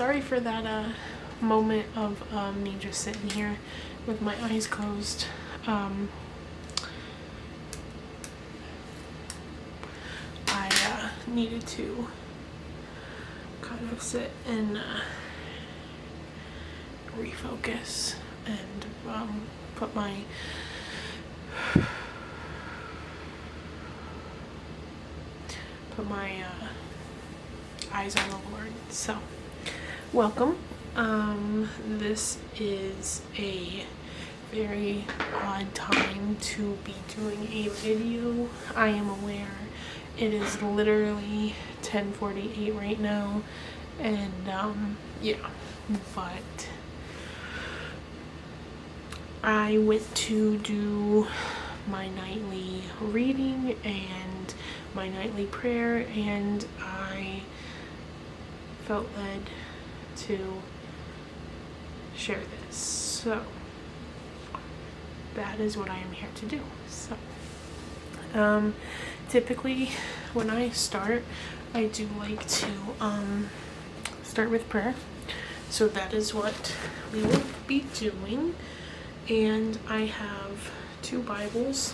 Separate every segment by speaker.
Speaker 1: sorry for that moment of me just sitting here with my eyes closed. I needed to kind of sit and refocus and put my eyes on the Lord. So, welcome. This is a very odd time to be doing a video. I am aware it is literally 10:48 right now, and yeah, but I went to do my nightly reading and my nightly prayer, and I felt led to share this. So that is what I am here to do. So typically when I start, I do like to start with prayer. So that is what we will be doing. And I have 2 Bibles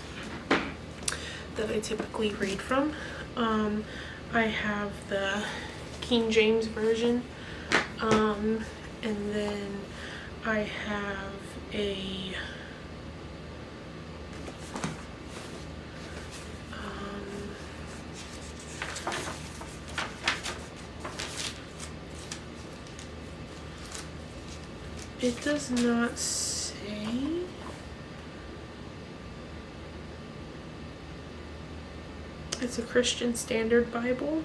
Speaker 1: that I typically read from. I have the King James Version, and then I have a it does not say. It's a Christian Standard Bible.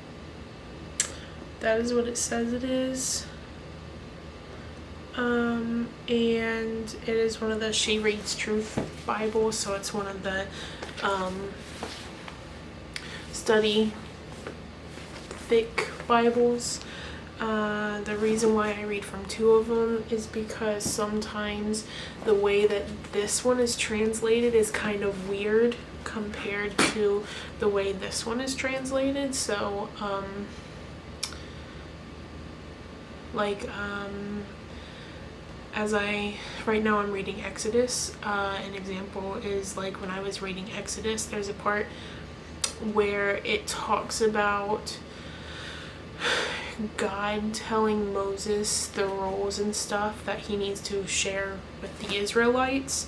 Speaker 1: That is what it says it is. And it is one of the She Reads Truth Bibles, so it's one of the study thick Bibles. The reason why I read from 2 of them is because sometimes the way that this one is translated is kind of weird compared to the way this one is translated. So right now I'm reading Exodus. An example is like when I was reading Exodus, there's a part where it talks about God telling Moses the rules and stuff that he needs to share with the Israelites,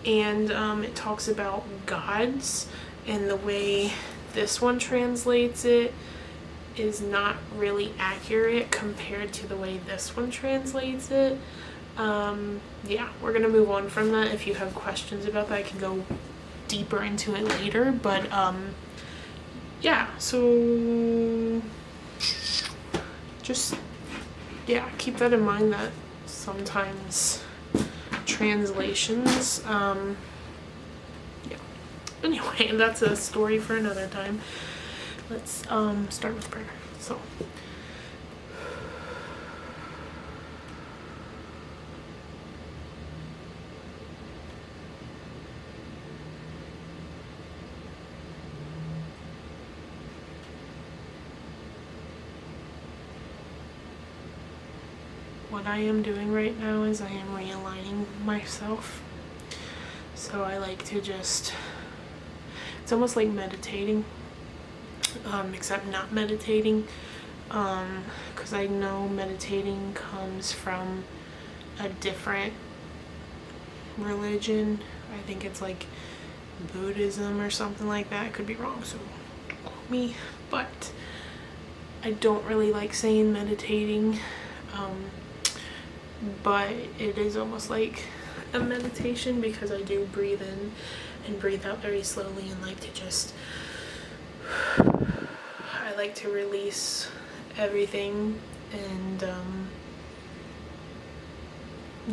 Speaker 1: and it talks about gods, and the way this one translates it is not really accurate compared to the way this one translates it. Yeah, we're gonna move on from that. If you have questions about that, I can go deeper into it later, but yeah, so just, yeah, keep that in mind that sometimes translations, yeah. Anyway, that's a story for another time. Let's start with prayer. So what I am doing right now is I am realigning myself. So I like to just, it's almost like meditating, except not meditating, because I know meditating comes from a different religion. I think it's like Buddhism or something like that. I could be wrong, so don't quote me, but I don't really like saying meditating. But it is almost like a meditation because I do breathe in and breathe out very slowly, and like to just, I like to release everything, and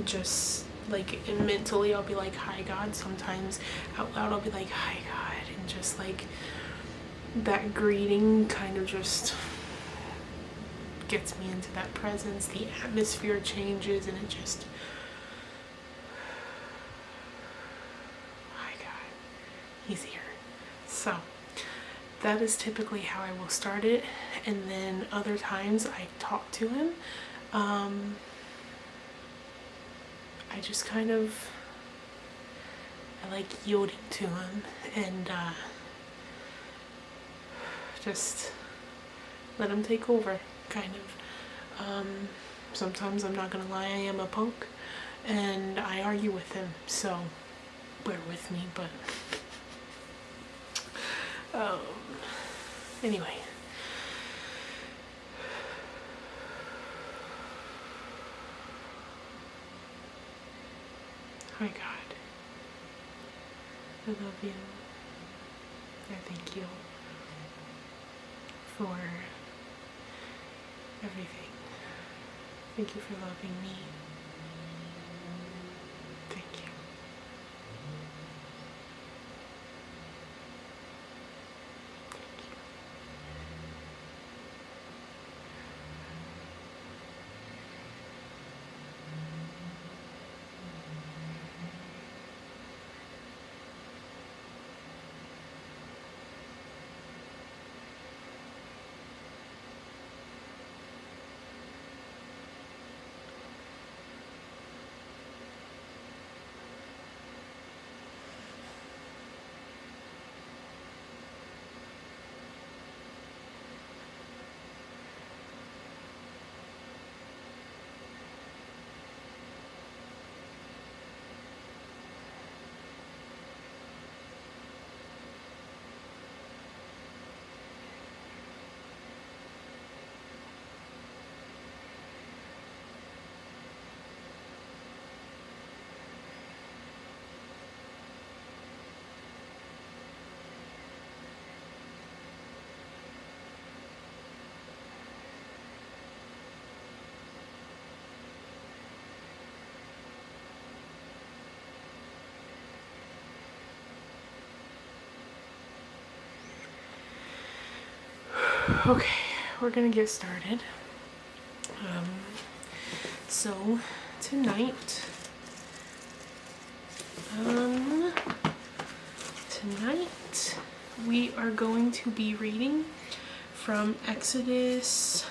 Speaker 1: just like mentally I'll be like, hi God. Sometimes out loud I'll be like, hi God, and just like that greeting kind of just gets me into that presence. The atmosphere changes, and it just, my God, he's here. So that is typically how I will start it, and then other times I talk to him. I just kind of, I like yielding to him and just let him take over, kind of. Sometimes, I'm not gonna lie, I am a punk and I argue with him, so bear with me, but anyway. Hi God, I love you. I thank you for everything. Thank you for loving me. Thank you. Okay, we're gonna get started. So tonight we are going to be reading from Exodus.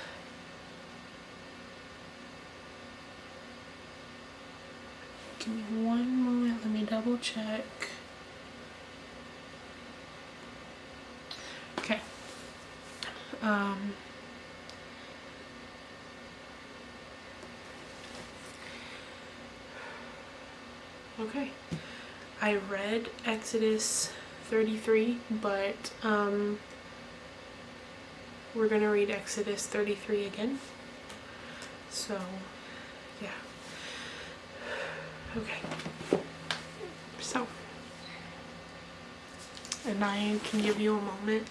Speaker 1: Give me one moment, let me double check. Okay. Okay. I read Exodus 33, but we're gonna read Exodus 33 again. So, yeah. Okay. So, and I can give you a moment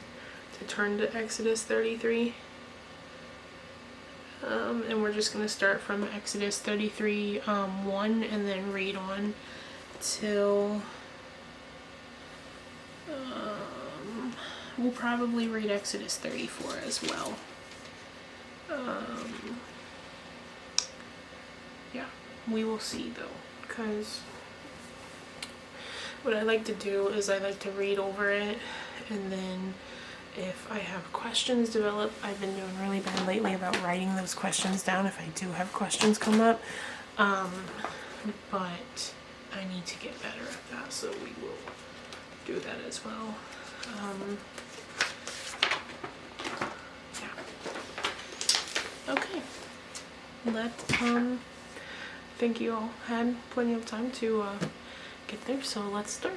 Speaker 1: to turn to Exodus 33. And we're just going to start from Exodus 33, 1, and then read on till, we'll probably read Exodus 34 as well. Yeah, we will see though, because what I like to do is I like to read over it, and then if I have questions develop, I've been doing really bad lately about writing those questions down if I do have questions come up, but I need to get better at that, so we will do that as well. Yeah. Okay. I think you all had plenty of time to get there, so let's start.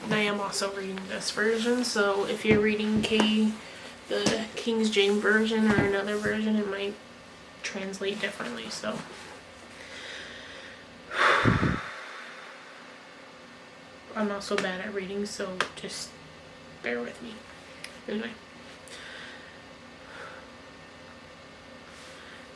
Speaker 1: And I am also reading this version, so if you're reading the King James version or another version, it might translate differently, so. I'm also bad at reading, so just bear with me. Anyway.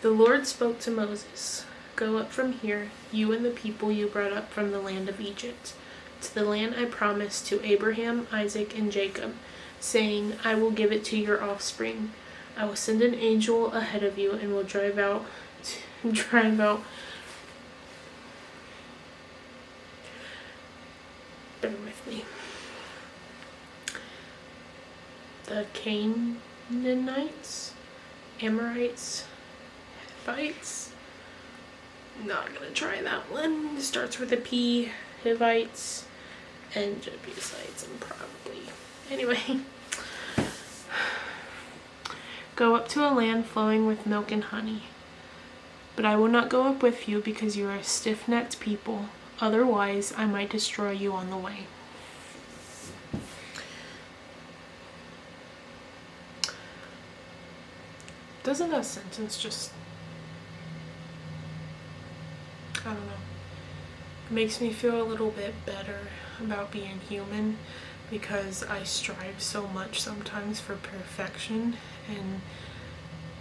Speaker 1: The Lord spoke to Moses, "Go up from here, you and the people you brought up from the land of Egypt, to the land I promised to Abraham, Isaac, and Jacob, saying, I will give it to your offspring. I will send an angel ahead of you and will drive out bear with me, the Canaanites, Amorites, Hivites. Not gonna try that one. It starts with a P. Hivites and Jebusites, and probably. Anyway. Go up to a land flowing with milk and honey. But I will not go up with you because you are a stiff-necked people. Otherwise, I might destroy you on the way. Doesn't that sentence just, I don't know, makes me feel a little bit better about being human, because I strive so much sometimes for perfection, and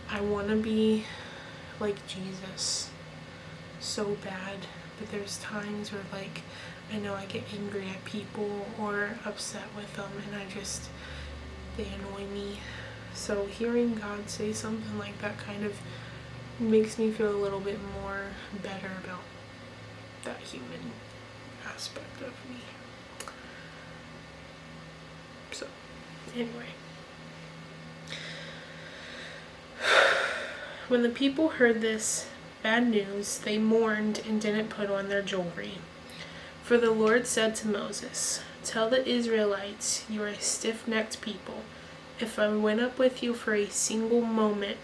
Speaker 1: I want to be like Jesus so bad, but there's times where, like, I know I get angry at people or upset with them, and they annoy me. So hearing God say something like that kind of makes me feel a little bit more better about that human aspect of me. So, anyway. When the people heard this bad news, they mourned and didn't put on their jewelry. For the Lord said to Moses, "Tell the Israelites, you are a stiff-necked people. If I went up with you for a single moment,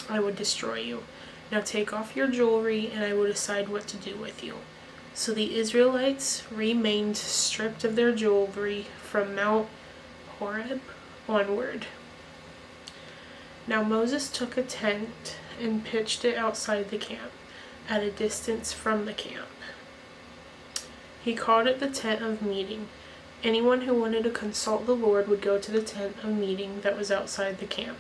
Speaker 1: I would destroy you. Now take off your jewelry, and I will decide what to do with you." So the Israelites remained stripped of their jewelry from Mount Horeb onward. Now Moses took a tent and pitched it outside the camp, at a distance from the camp. He called it the tent of meeting. Anyone who wanted to consult the Lord would go to the tent of meeting that was outside the camp.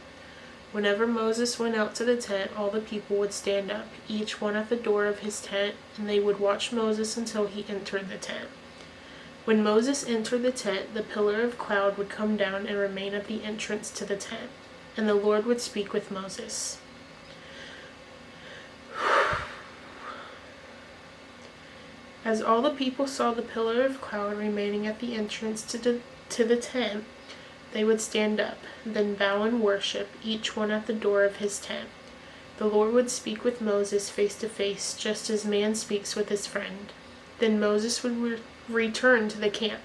Speaker 1: Whenever Moses went out to the tent, all the people would stand up, each one at the door of his tent, and they would watch Moses until he entered the tent. When Moses entered the tent, the pillar of cloud would come down and remain at the entrance to the tent, and the Lord would speak with Moses. As all the people saw the pillar of cloud remaining at the entrance to the tent, they would stand up, then bow and worship, each one at the door of his tent. The Lord would speak with Moses face to face, just as man speaks with his friend. Then Moses would return to the camp.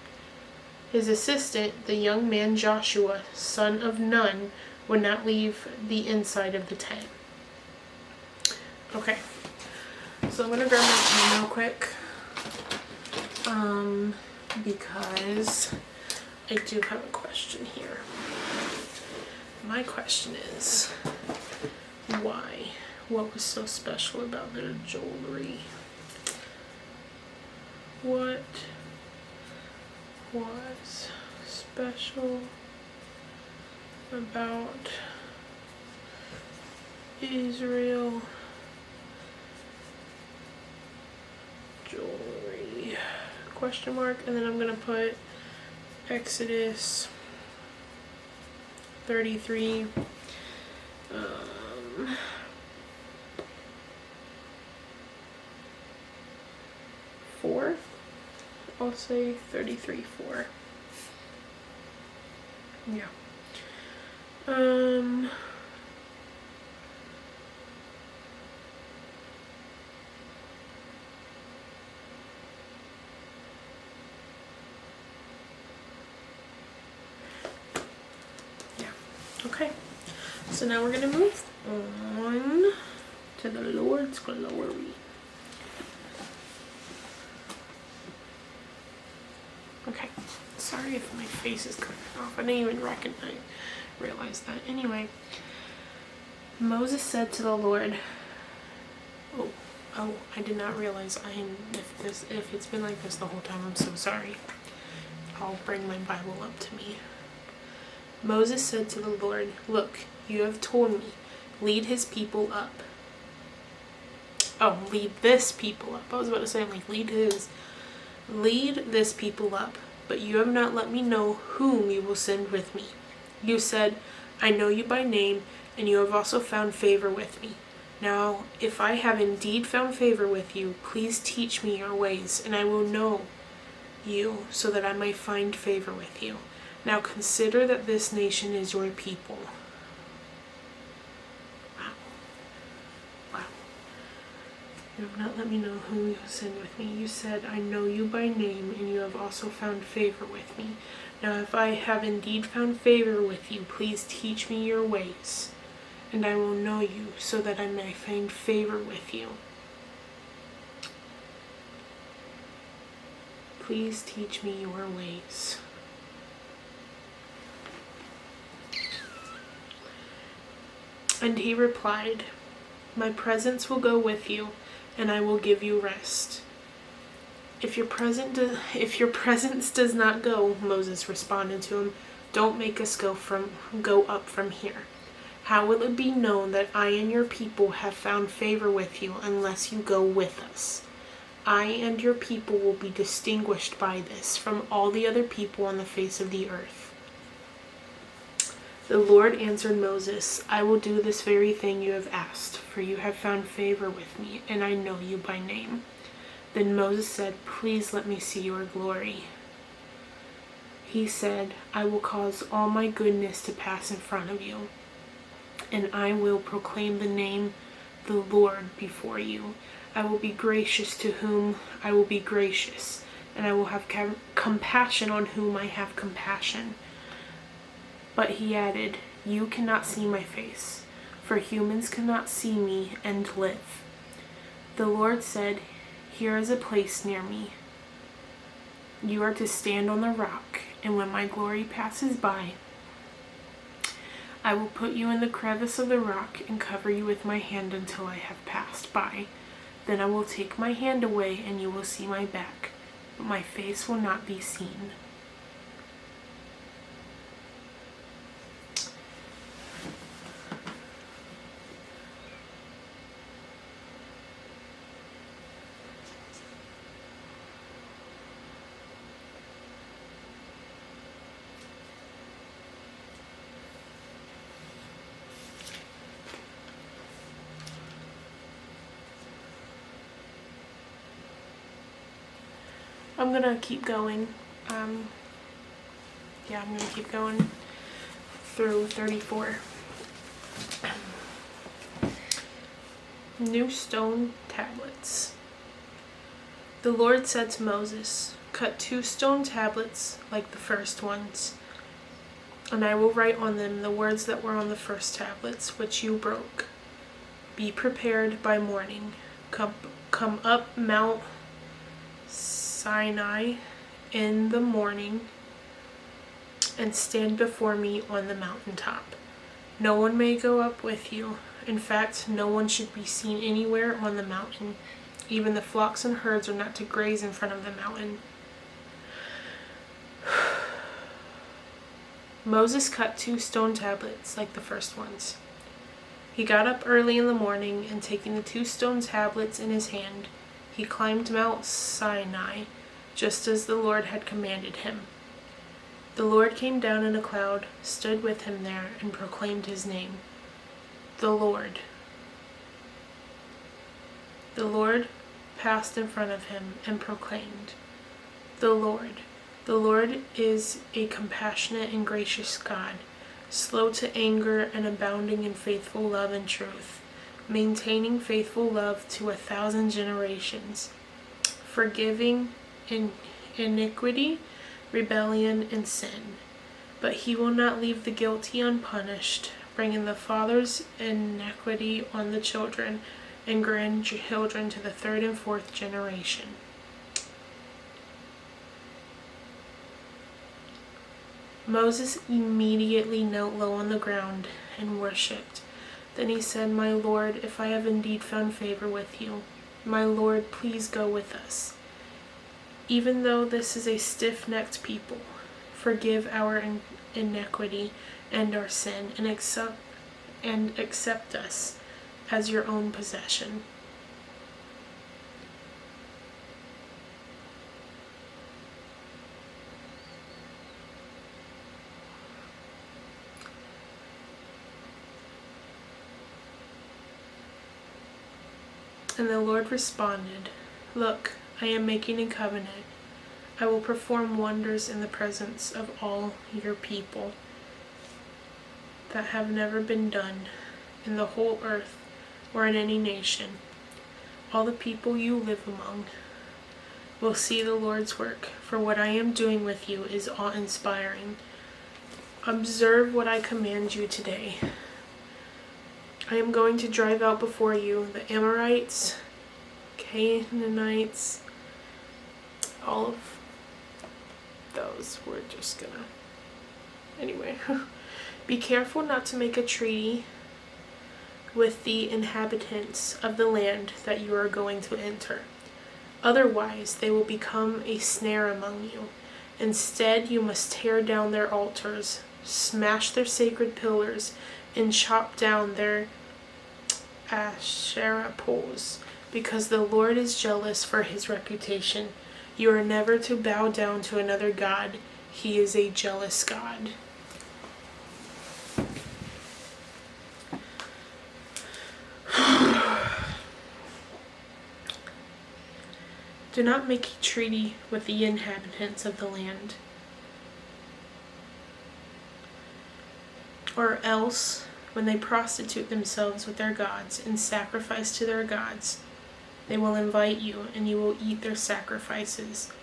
Speaker 1: His assistant, the young man Joshua, son of Nun, would not leave the inside of the tent. Okay, so I'm going to grab my pen real quick. Because I do have a question here. My question is, why? What was so special about their jewelry? What was special about Israel jewelry? Question mark, and then I'm gonna put Exodus 33 4. I'll say 33:4. Yeah. Okay, so now we're going to move on to the Lord's glory. Okay, sorry if my face is coming off. I didn't even realize that. Anyway, Moses said to the Lord, oh, I did not realize if it's been like this the whole time, I'm so sorry. I'll bring my Bible up to me. Moses said to the Lord, "Look, you have told me, lead his people up." Oh, lead this people up. I was about to say, like, lead this people up, but you have not let me know whom you will send with me. You said, "I know you by name, and you have also found favor with me. Now, if I have indeed found favor with you, please teach me your ways, and I will know you, so that I may find favor with you. Now consider that this nation is your people." Wow. You have not let me know whom you have sent with me. You said, I know you by name, and you have also found favor with me. Now if I have indeed found favor with you, please teach me your ways, and I will know you, so that I may find favor with you. Please teach me your ways. And he replied, my presence will go with you, and I will give you rest. If your presence does not go, Moses responded to him, don't make us go up from here. How will it be known that I and your people have found favor with you unless you go with us? I and your people will be distinguished by this from all the other people on the face of the earth. The Lord answered Moses, I will do this very thing you have asked, for you have found favor with me, and I know you by name. Then Moses said, please let me see your glory. He said, I will cause all my goodness to pass in front of you, and I will proclaim the name the Lord before you. I will be gracious to whom I will be gracious, and I will have compassion on whom I have compassion. But he added, you cannot see my face, for humans cannot see me and live. The Lord said, here is a place near me. You are to stand on the rock, and when my glory passes by, I will put you in the crevice of the rock and cover you with my hand until I have passed by. Then I will take my hand away, and you will see my back, but my face will not be seen. I'm gonna keep going. I'm gonna keep going through 34. New stone tablets. The Lord said to Moses, cut 2 stone tablets like the first ones, and I will write on them the words that were on the first tablets, which you broke. Be prepared by morning. Come up Mount Sinai in the morning and stand before me on the mountaintop. No one may go up with you. In fact, no one should be seen anywhere on the mountain. Even the flocks and herds are not to graze in front of the mountain. Moses cut 2 stone tablets like the first ones. He got up early in the morning, and taking the 2 stone tablets in his hand, he climbed Mount Sinai, just as the Lord had commanded him. The Lord came down in a cloud, stood with him there, and proclaimed his name, the Lord. The Lord passed in front of him and proclaimed, the Lord. The Lord is a compassionate and gracious God, slow to anger and abounding in faithful love and truth, maintaining faithful love to 1,000 generations, forgiving iniquity, rebellion, and sin. But he will not leave the guilty unpunished, bringing the father's iniquity on the children and grandchildren to the 3rd and 4th generation. Moses immediately knelt low on the ground and worshipped. Then he said, my Lord, if I have indeed found favor with you, my Lord, please go with us. Even though this is a stiff-necked people, forgive our iniquity and our sin, and accept us as your own possession. And the Lord responded, look, I am making a covenant. I will perform wonders in the presence of all your people that have never been done in the whole earth or in any nation. All the people you live among will see the Lord's work, for what I am doing with you is awe-inspiring. Observe what I command you today. I am going to drive out before you the Amorites, Canaanites, all of those. We're just gonna... Anyway. Be careful not to make a treaty with the inhabitants of the land that you are going to enter. Otherwise, they will become a snare among you. Instead, you must tear down their altars, smash their sacred pillars, and chop down their Asherah poles, because the Lord is jealous for his reputation. You are never to bow down to another god. He is a jealous God. Do not make a treaty with the inhabitants of the land, or else, when they prostitute themselves with their gods and sacrifice to their gods, they will invite you, and you will eat their sacrifices.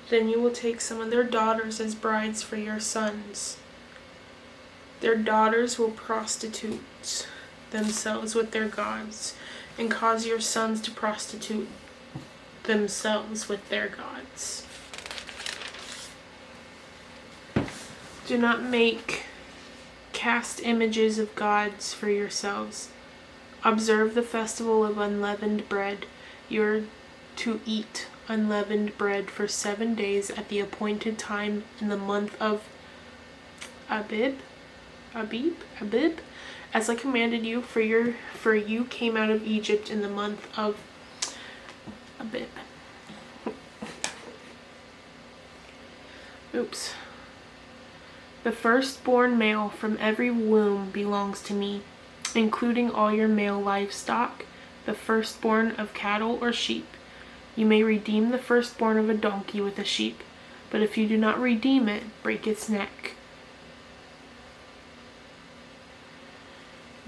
Speaker 1: Then you will take some of their daughters as brides for your sons. Their daughters will prostitute themselves with their gods, and cause your sons to prostitute themselves with their gods. Do not make cast images of gods for yourselves. Observe the festival of unleavened bread. You are to eat unleavened bread for 7 days at the appointed time in the month of Abib, as I commanded you, for you came out of Egypt in the month of Abib. Oops. The firstborn male from every womb belongs to me, including all your male livestock, the firstborn of cattle or sheep. You may redeem the firstborn of a donkey with a sheep, but if you do not redeem it, break its neck.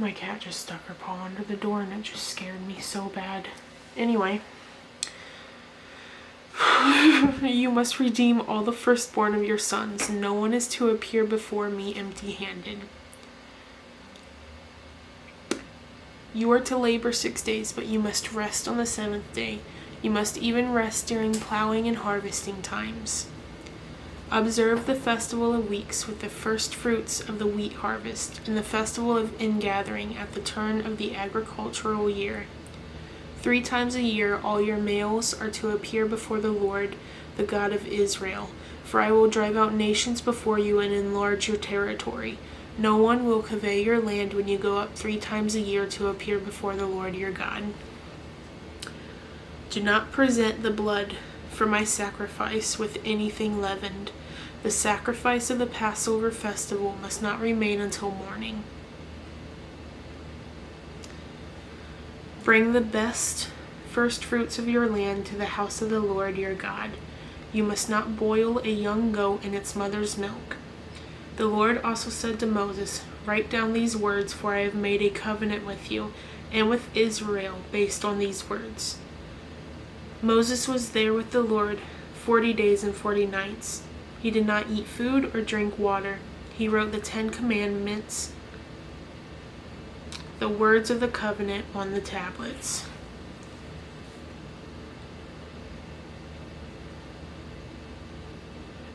Speaker 1: My cat just stuck her paw under the door and it just scared me so bad. Anyway. You must redeem all the firstborn of your sons. No one is to appear before me empty-handed. You are to labor 6 days, but you must rest on the 7th day. You must even rest during plowing and harvesting times. Observe the festival of weeks with the first fruits of the wheat harvest, and the festival of ingathering at the turn of the agricultural year. 3 times a year all your males are to appear before the Lord, the God of Israel, for I will drive out nations before you and enlarge your territory. No one will covet your land when you go up 3 times a year to appear before the Lord your God. Do not present the blood for my sacrifice with anything leavened. The sacrifice of the Passover festival must not remain until morning. Bring the best first fruits of your land to the house of the Lord your God. You must not boil a young goat in its mother's milk. The Lord also said to Moses, "Write down these words, for I have made a covenant with you and with Israel based on these words." Moses was there with the Lord 40 days and 40 nights. He did not eat food or drink water. He wrote the 10 Commandments, the words of the covenant, on the tablets.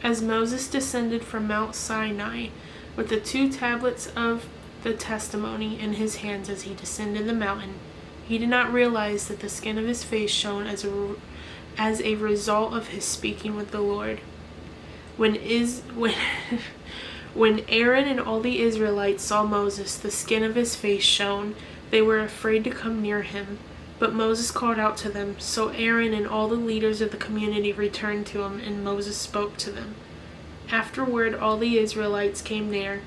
Speaker 1: As Moses descended from Mount Sinai with the 2 tablets of the testimony in his hands as he descended the mountain, he did not realize that the skin of his face shone as a result of his speaking with the Lord. When Aaron and all the Israelites saw Moses, the skin of his face shone. They were afraid to come near him. But Moses called out to them. So Aaron and all the leaders of the community returned to him, and Moses spoke to them. Afterward, all the Israelites came near,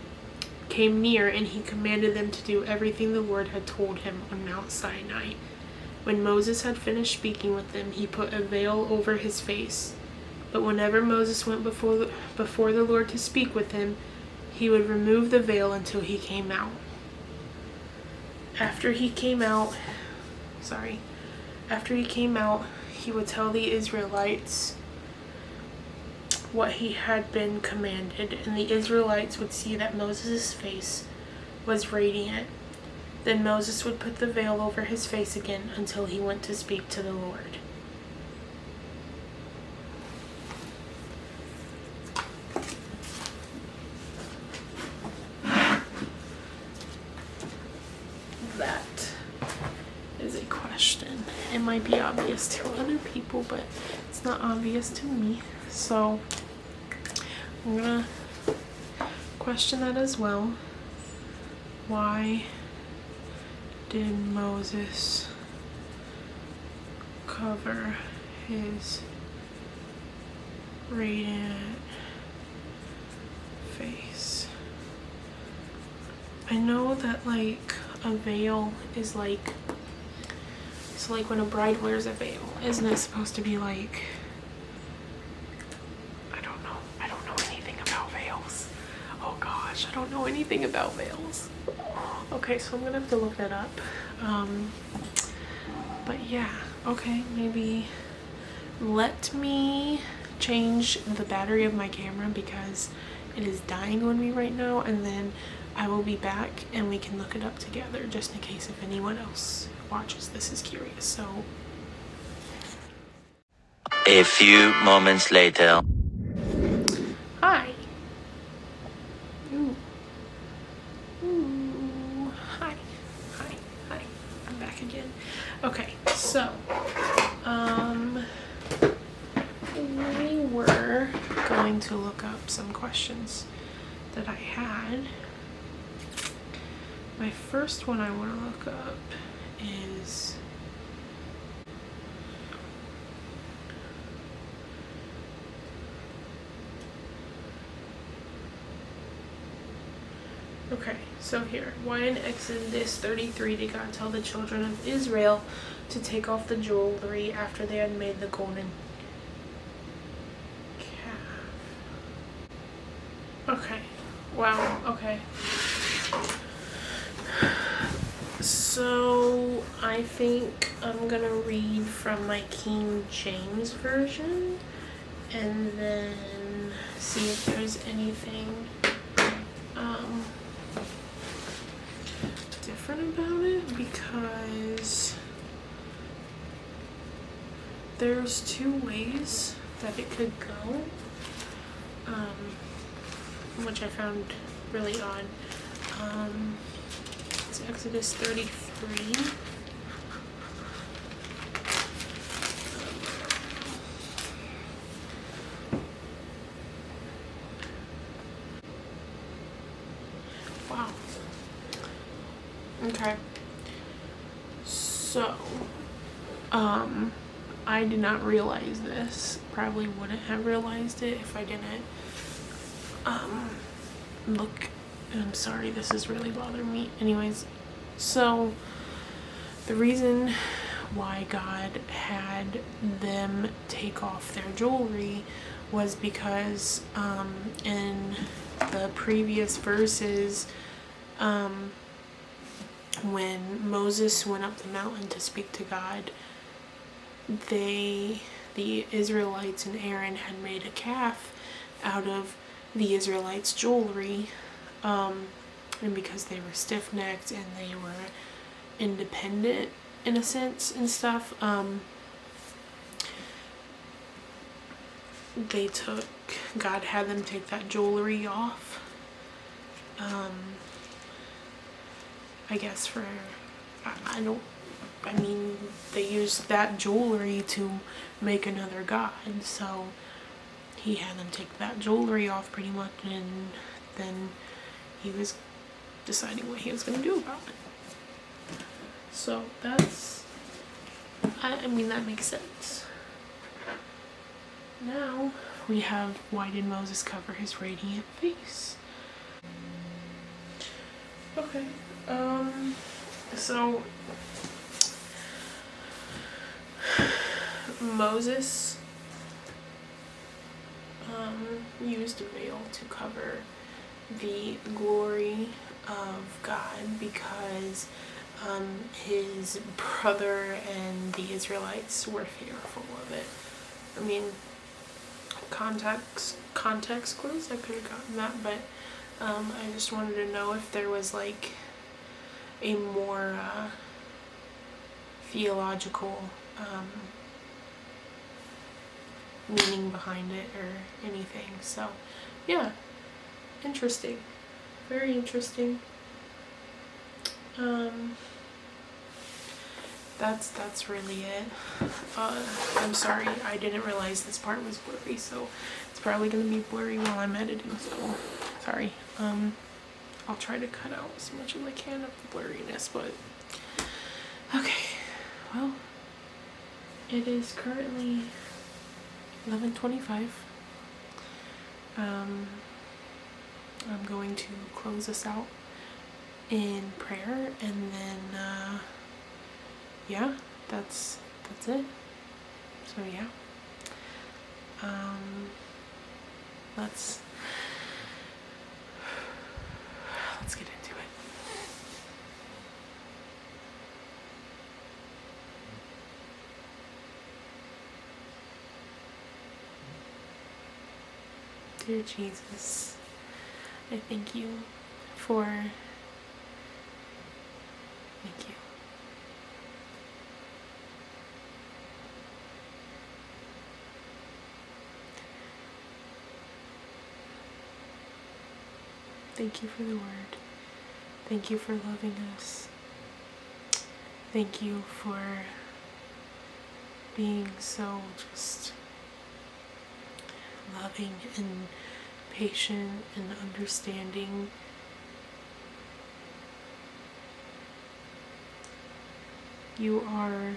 Speaker 1: and he commanded them to do everything the Lord had told him on Mount Sinai. When Moses had finished speaking with them, he put a veil over his face. But whenever Moses went before the Lord to speak with him, he would remove the veil until he came out. After he came out, he would tell the Israelites what he had been commanded, and the Israelites would see that Moses' face was radiant. Then Moses would put the veil over his face again until he went to speak to the Lord. That is a question. It might be obvious to other people, but it's not obvious to me. So I'm gonna question that as well. Why did Moses cover his radiant face? I know that like a veil is like, so like when a bride wears a veil, isn't it supposed to be like, I don't know anything about veils. Oh gosh, I don't know anything about veils. Okay, so I'm gonna have to look that up. But yeah, okay, maybe let me change the battery of my camera because it is dying on me right now, and then I will be back and we can look it up together just in case if anyone else watches this is curious. So
Speaker 2: a few moments later.
Speaker 1: hi. Ooh. Hi. I'm back again. Okay, so we were going to look up some questions that I had. My first one I want to look up is okay, so here, why in Exodus 33 did God tell the children of Israel to take off the jewelry after they had made the golden calf? Okay, wow, okay. So I think I'm gonna read from my King James version and then see if there's anything different about it, because there's two ways that it could go, which I found really odd. It's Exodus 33. Wow. Okay. So, I did not realize this. Probably wouldn't have realized it if I didn't, look. I'm sorry, this is really bothering me. Anyways, so the reason why God had them take off their jewelry was because in the previous verses, when Moses went up the mountain to speak to God, the Israelites and Aaron had made a calf out of the Israelites' jewelry, and because they were stiff-necked and they were independent in a sense and stuff, God had them take that jewelry off, I guess they used that jewelry to make another god, so he had them take that jewelry off pretty much, and then he was deciding what he was going to do about it. So that's, I mean, that makes sense. Now we have, why did Moses cover his radiant face? Okay, so Moses used a veil to cover the glory of God because his brother and the Israelites were fearful of it. I mean, context clues, I could have gotten that, but I just wanted to know if there was like a more theological meaning behind it or anything. So yeah, interesting, very interesting. That's really it. I'm sorry, I didn't realize this part was blurry, so it's probably gonna be blurry while I'm editing, so sorry. I'll try to cut out as much as I can of the blurriness, but okay, well, it is currently 11:25. I'm going to close this out in prayer, and then yeah, that's it. So yeah, let's get into it. Dear Jesus, I thank you. Thank you for the word. Thank you for loving us. Thank you for being so just loving and patient and understanding. You are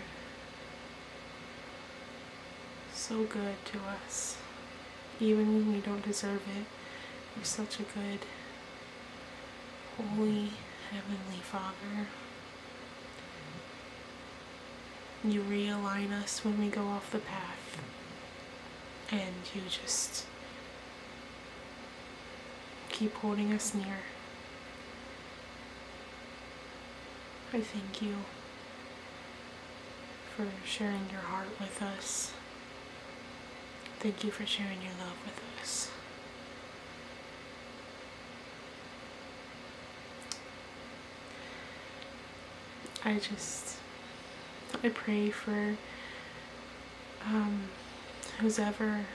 Speaker 1: so good to us, even when we don't deserve it. You're such a good, holy, heavenly Father. You realign us when we go off the path, and you just keep holding us near. I thank you for sharing your heart with us. Thank you for sharing your love with us. I pray for who's ever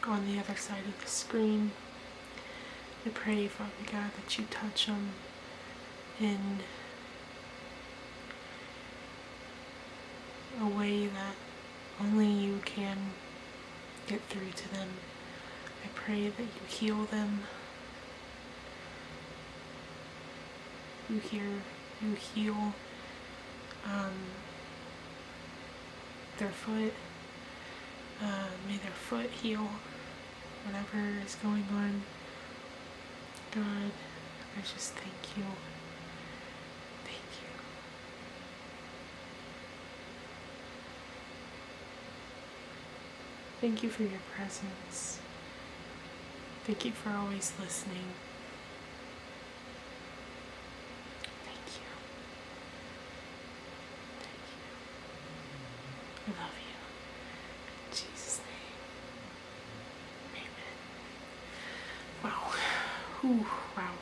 Speaker 1: on the other side of the screen. I pray, Father God, that you touch them in a way that only you can get through to them. I pray that you heal them. You heal their foot. May their foot heal whatever is going on. God, I just thank you. Thank you. Thank you for your presence. Thank you for always listening. Thank you. Thank you. I love you. In Jesus' name. Amen. Wow. Whew, wow.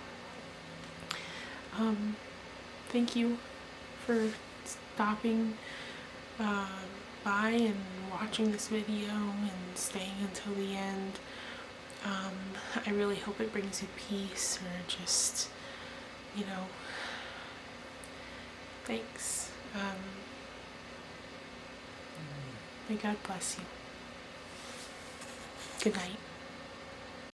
Speaker 1: Thank you for stopping by and watching this video and staying until the end. I really hope it brings you peace, or just, thanks. May God bless you. Good night.